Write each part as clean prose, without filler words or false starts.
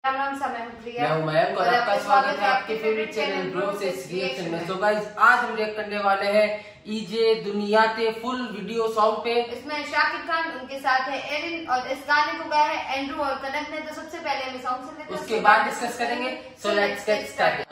राम राम सा, मैं हूं प्रिया। मैं हूं मयंक और आपका स्वागत है आपके फेवरेट चैनल ब्रोसेस रिएक्शन में। सो गाइस, आज हम रिएक्ट करने वाले हैं ईजे दुनिया ते फुल वीडियो सॉन्ग पे। इसमें शाकिब खान, उनके साथ है एरिन और इस गाने को गाया है एंड्रू और कनक ने। तो सबसे पहले हम सॉन्ग सुन लेते हैं, उसके बाद डिस्कस करेंगे। So let's get started.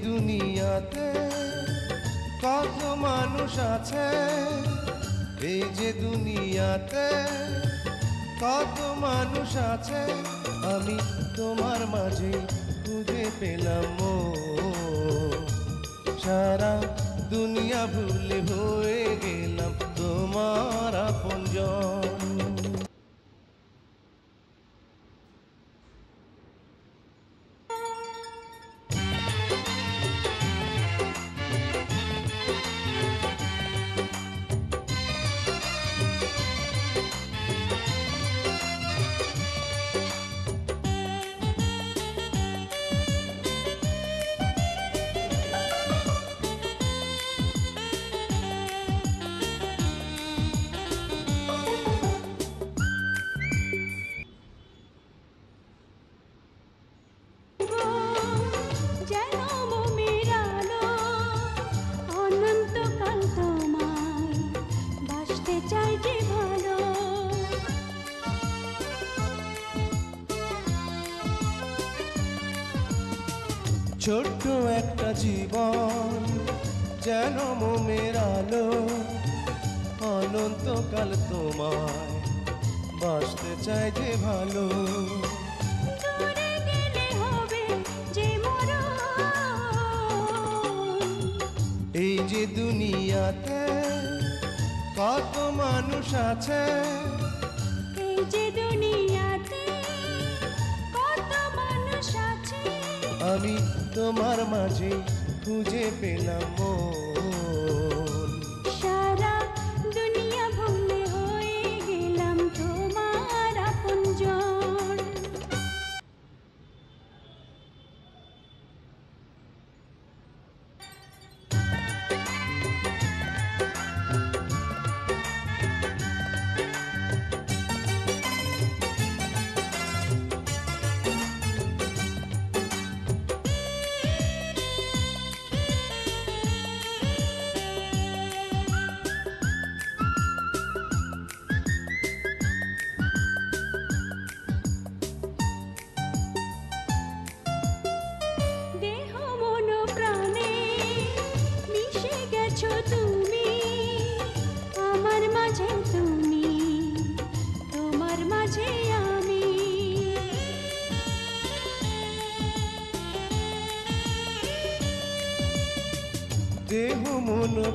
দুনিয়াতে কত মানুষ আছে, এই যে দুনিয়াতে কত মানুষ আছে, আমি তোমার মাঝে খুঁজে পেলাম সারা দুনিয়া ভুলে হয়ে গেলাম তোমার আপনজন। ছোট্ট একটা জীবন যেন মোমের আলো, অনন্তকাল তোমায় বাসতে চাই যে ভালো। এই যে দুনিয়াতে কত মানুষ আছে, এই যে দুনিয়াতে কত মানুষ আছে, আমি তোমার মাঝে খুঁজে পেলাম সারা দুনিয়া ভুলে হয়ে গেলাম তোমার আপনজন। দেহ মন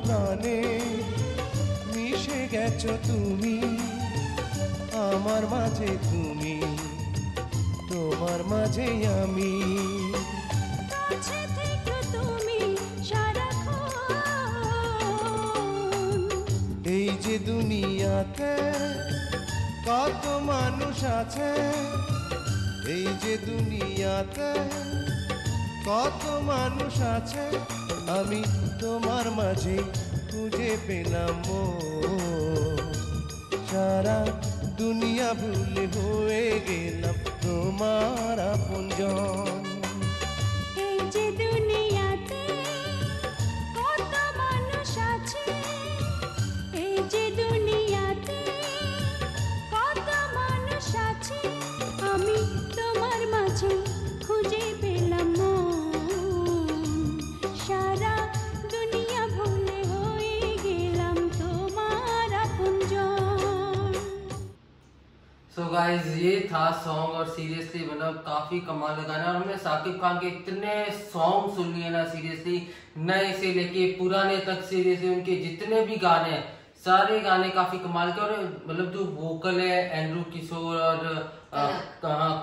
প্রাণে মিশে গেছো তুমি, আমার মাঝে তুমি, তোমার মাঝে আমি। এই যে দুনিয়াতে কত মানুষ আছে, এই যে দুনিয়াতে কত মানুষ আছে, আমি তোমার মাঝে খুঁজে পেলাম সারা দুনিয়া ভুলে হয়ে গেলাম তোমার আপনজন। এই যে দুনিয়াতে কত মানুষ আছে, এই যে দুনিয়াতে কত মানুষ আছে, আমি তোমার মাঝে খুঁজে পেলাম गाइस ये था सॉन्ग और सीरियसली मतलब काफी कमाल का गाना। और हमने साकिब खान के इतने सॉन्ग सुन लिए ना, सीरियसली नए से लेके पुराने तक, सीरियसली उनके जितने भी गाने हैं सारे गाने काफी कमाल के। और मतलब जो वोकल है एंड्रू किशोर और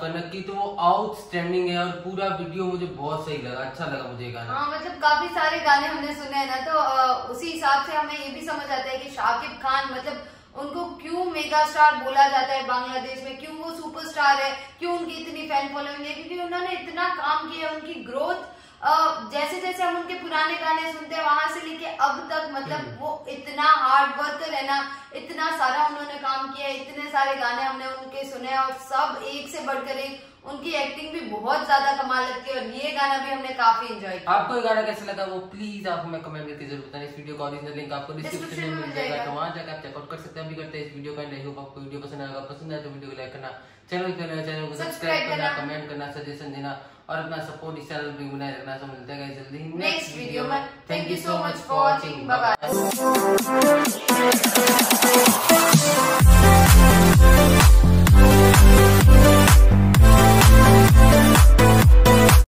कनक की, तो वो आउटस्टैंडिंग है। और पूरा वीडियो मुझे बहुत सही लगा, अच्छा लगा मुझे गाना। हाँ मतलब काफी सारे गाने हमने सुने हैं ना, तो उसी हिसाब से हमें ये भी समझ आता है कि शाकिब खान मतलब उनको क्यों मेगा स्टार बोला जाता है बांग्लादेश में, क्यों वो सुपरस्टार है, क्यों उनकी इतनी फैन फॉलोइंग है, क्योंकि उन्होंने इतना काम किया। उनकी ग्रोथ जैसे जैसे हम उनके पुराने गाने सुनते हैं वहां से लेके अब तक, मतलब वो इतना हार्ड वर्कर है ना, इतना सारा उन्होंने काम किया, इतने सारे गाने हमने उनके सुने और सब एक से बढ़कर एक। उनकी एक्टिंग भी बहुत ज्यादा कमाल लगती है और ये गाना भी हमने काफी एंजॉय किया। आपको ये गाना कैसा लगा वो प्लीज आप हमें कमेंट करके जरूर बताएं। इस वीडियो का ओरिजिनल लिंक आपको डिस्क्रिप्शन में मिल जाएगा, तो वहां जाकर आप चेकआउट कर सकते हैं। अभी करते हैं इस वीडियो का एंड। आपको वीडियो पसंद आएगा, पसंद आए तो वीडियो को लाइक करना, चैनल को सब्सक्राइब करना, कमेंट करना, सजेशन देना और अपना सपोर्ट इस चैनल पे बनाए रखना। तो मिलते हैं जल्दी नेक्स्ट वीडियो में। Thank you so much for watching, bye bye.